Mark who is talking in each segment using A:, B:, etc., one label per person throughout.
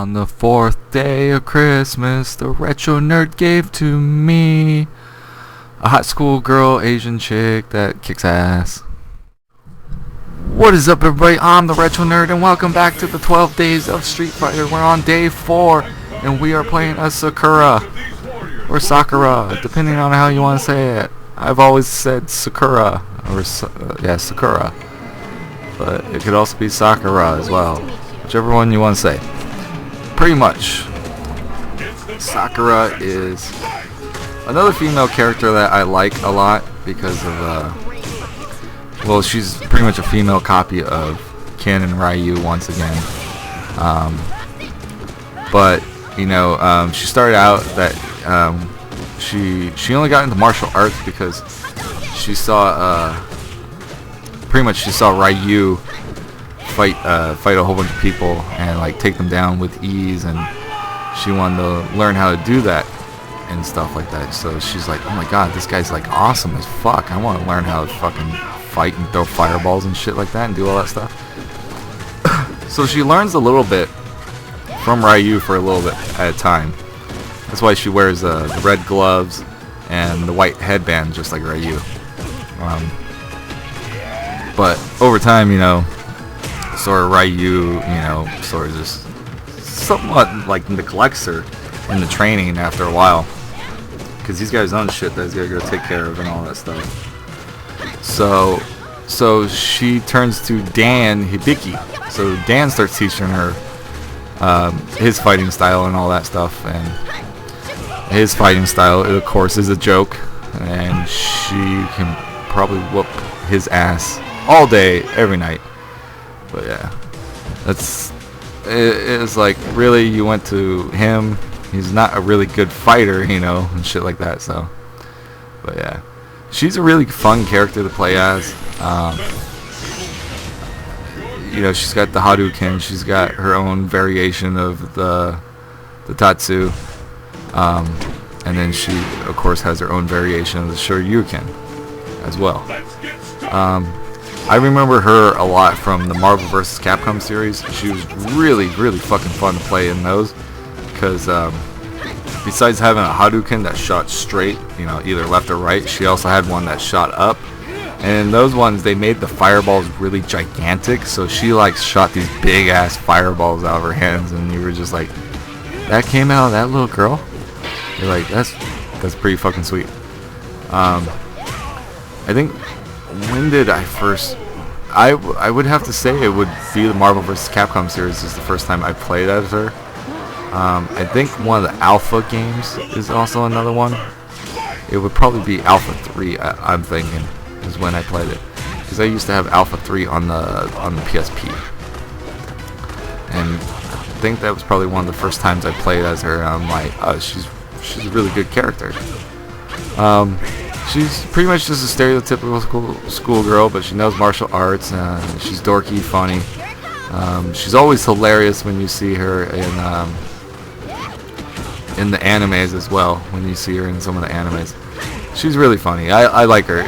A: On the fourth day of Christmas, the retro nerd gave to me a hot schoolgirl Asian chick that kicks ass. What is up, everybody? I'm the retro nerd, and welcome back to the 12 days of Street Fighter. We're on day 4, and we are playing as Sakura or Sakura, depending on how you want to say it. I've always said Sakura or Sakura, but it could also be Sakura as well, whichever one you want to say. Pretty much, Sakura is another female character that I like a lot because of, well, she's pretty much a female copy of Ken and Ryu once again. But, you know, she started out that she only got into martial arts because she saw, pretty much she saw Ryu fight a whole bunch of people and like take them down with ease, and she wanted to learn how to do that and stuff like that. So she's like, oh my god, this guy's like awesome as fuck. I want to learn how to fucking fight and throw fireballs and shit like that and do all that stuff. So she learns a little bit from Ryu for a little bit at a time. That's why she wears the red gloves and the white headband just like Ryu. But over time, you know, sort of Ryu, you know, sort of just somewhat like neglects her in the training after a while, because he's got his own shit that he's got to go take care of and all that stuff. So she turns to Dan Hibiki. So Dan starts teaching her his fighting style and all that stuff, and his fighting style, of course, is a joke, and she can probably whoop his ass all day, every night. But yeah, it's like, really, you went to him? He's not a really good fighter, you know, and shit like that. So, but yeah, she's a really fun character to play as. You know, she's got the Hadouken, she's got her own variation of the Tatsu, and then she, of course, has her own variation of the Shoryuken as well. I remember her a lot from the Marvel vs. Capcom series. She was really, really fucking fun to play in those, because besides having a Hadouken that shot straight, you know, either left or right, she also had one that shot up. And in those ones, they made the fireballs really gigantic, so she like shot these big ass fireballs out of her hands, and you were just like, that came out of that little girl? You're like, that's pretty fucking sweet. I think, when did I first... I would have to say it would be the Marvel vs. Capcom series is the first time I played as her. I think one of the Alpha games is also another one. It would probably be Alpha 3, I'm thinking, is when I played it. Because I used to have Alpha 3 on the PSP. And I think that was probably one of the first times I played as her. I'm like, oh, she's a really good character. She's pretty much just a stereotypical schoolgirl, but she knows martial arts. She's dorky, funny. She's always hilarious when you see her in the animes as well. When you see her in some of the animes, she's really funny. I like her.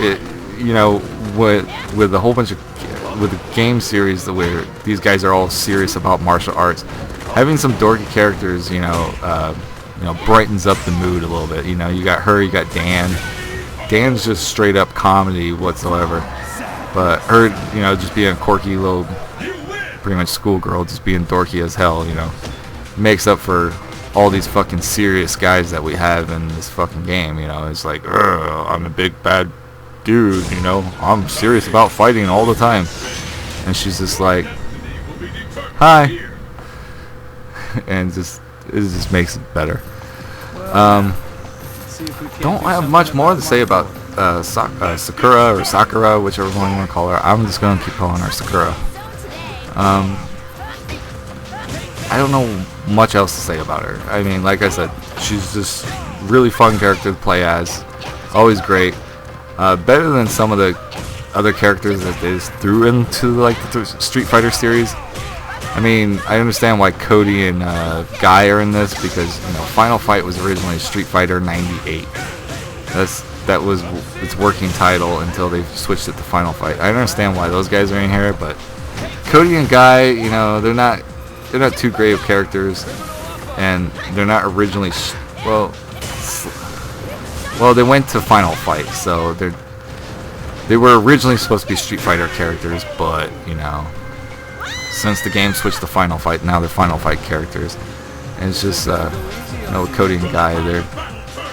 A: You know, with a whole bunch of with the game series where these guys are all serious about martial arts, having some dorky characters, you know, brightens up the mood a little bit. You know, you got her, you got Dan. Dan's just straight up comedy whatsoever, but her, you know, just being a quirky little, pretty much schoolgirl, just being dorky as hell, you know, makes up for all these fucking serious guys that we have in this fucking game. You know, it's like, I'm a big bad dude, you know, I'm serious about fighting all the time, and she's just like, hi, and it just makes it better. Don't have much more to say about Sakura or Sakura, whichever one you want to call her. I'm just going to keep calling her Sakura. I don't know much else to say about her. I mean, like I said, she's just really fun character to play as. Always great. Better than some of the other characters that they just threw into like the Street Fighter series. I mean, I understand why Cody and Guy are in this, because, you know, Final Fight was originally Street Fighter 98. That was its working title until they switched it to Final Fight. I understand why those guys are in here, but Cody and Guy, you know, they're not they're not too great of characters, and they're not originally well, they went to Final Fight, so they were originally supposed to be Street Fighter characters, but you know, since the game switched to Final Fight, now they're Final Fight characters, and it's just you know, Cody and Guy, they're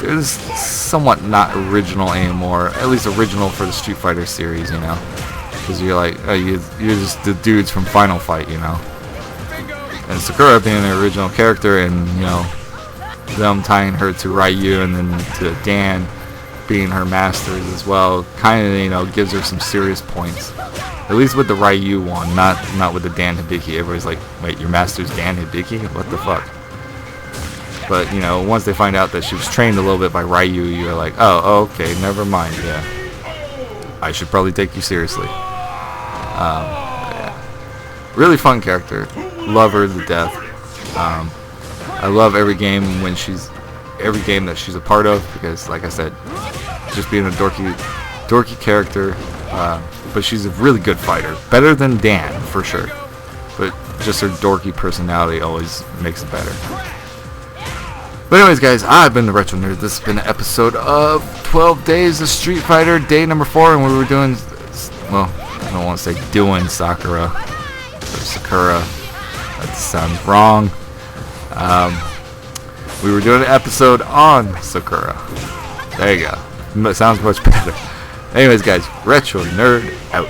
A: just somewhat not original anymore, at least original for the Street Fighter series, you know, because you're like, oh, you're just the dudes from Final Fight, you know. And Sakura being an original character, and you know, them tying her to Ryu and then to Dan being her masters as well, kind of, you know, gives her some serious points. At least with the Ryu one, not with the Dan Hibiki. Everybody's like, wait, your master's Dan Hibiki? What the fuck? But you know, once they find out that she was trained a little bit by Ryu, you're like, oh, okay, never mind. Yeah, I should probably take you seriously. Yeah. Really fun character. Love her to death. I love every game that she's a part of, because like I said, just being a dorky character, but she's a really good fighter, better than Dan for sure, but just her dorky personality always makes it better. But anyways, guys, I've been the Retro Nerd. This has been an episode of 12 Days of Street Fighter, day number 4, and we were doing, well, I don't want to say doing Sakura or Sakura, that sounds wrong. We were doing an episode on Sakura. There you go. It sounds much better. Anyways, guys, Retro Nerd out.